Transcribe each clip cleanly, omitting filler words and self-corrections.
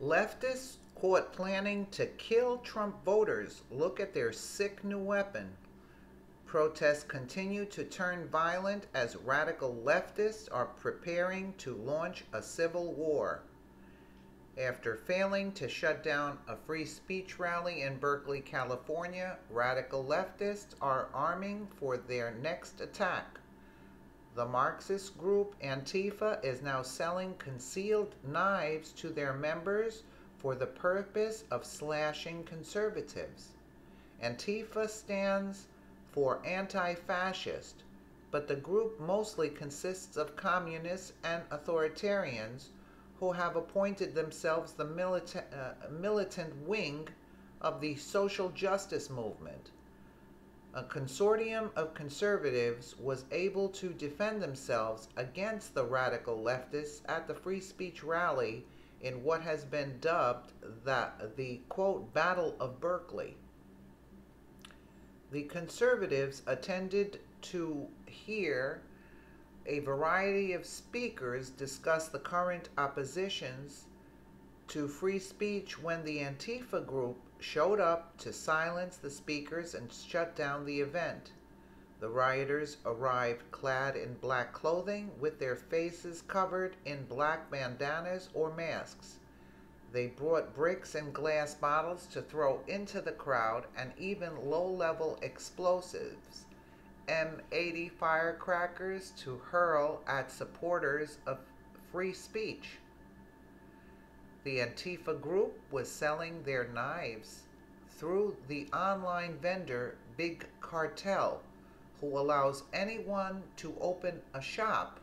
Leftists caught planning to kill Trump voters. Look at their sick new weapon. Protests continue to turn violent as radical leftists are preparing to launch a civil war. After failing to shut down a free speech rally in Berkeley, California, radical leftists are arming for their next attack. The Marxist group Antifa is now selling concealed knives to their members for the purpose of slashing conservatives. Antifa stands for anti-fascist, but the group mostly consists of communists and authoritarians who have appointed themselves the militant wing of the social justice movement. A consortium of conservatives was able to defend themselves against the radical leftists at the free speech rally in what has been dubbed the quote, Battle of Berkeley. The conservatives attended to hear a variety of speakers discuss the current oppositions to free speech when the Antifa group showed up to silence the speakers and shut down the event. The rioters arrived clad in black clothing with their faces covered in black bandanas or masks. They brought bricks and glass bottles to throw into the crowd and even low-level explosives, M80 firecrackers, to hurl at supporters of free speech. The Antifa group was selling their knives through the online vendor Big Cartel, who allows anyone to open a shop.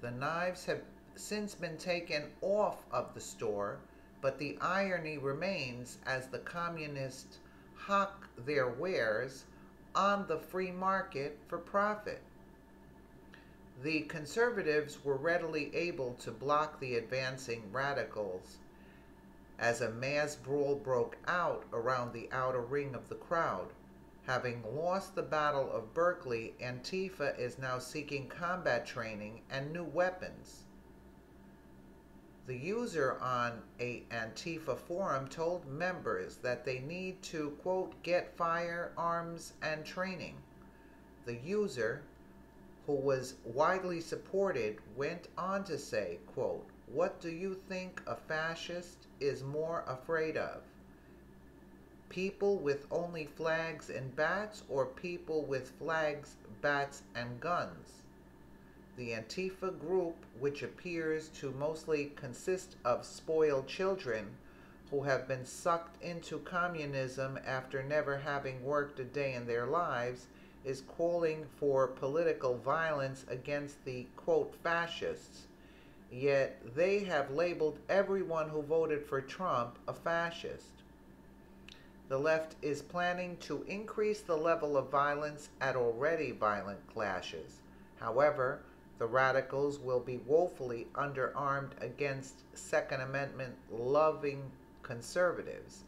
The knives have since been taken off of the store, but the irony remains as the communists hawk their wares on the free market for profit. The conservatives were readily able to block the advancing radicals. As a mass brawl broke out around the outer ring of the crowd, having lost the Battle of Berkeley, Antifa is now seeking combat training and new weapons. The user on a Antifa forum told members that they need to, quote, get firearms and training. The user, who was widely supported, went on to say, quote, what do you think a fascist is more afraid of? People with only flags and bats, or people with flags, bats, and guns? The Antifa group, which appears to mostly consist of spoiled children who have been sucked into communism after never having worked a day in their lives, is calling for political violence against the, quote, fascists. Yet they have labeled everyone who voted for Trump a fascist. The left is planning to increase the level of violence at already violent clashes. However, the radicals will be woefully underarmed against Second Amendment-loving conservatives.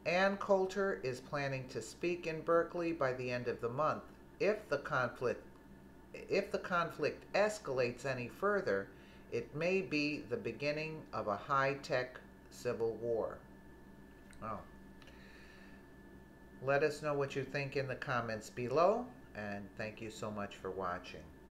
Ann Coulter is planning to speak in Berkeley by the end of the month. If the conflict escalates any further, it may be the beginning of a high-tech civil war. Oh. Let us know what you think in the comments below, and thank you so much for watching.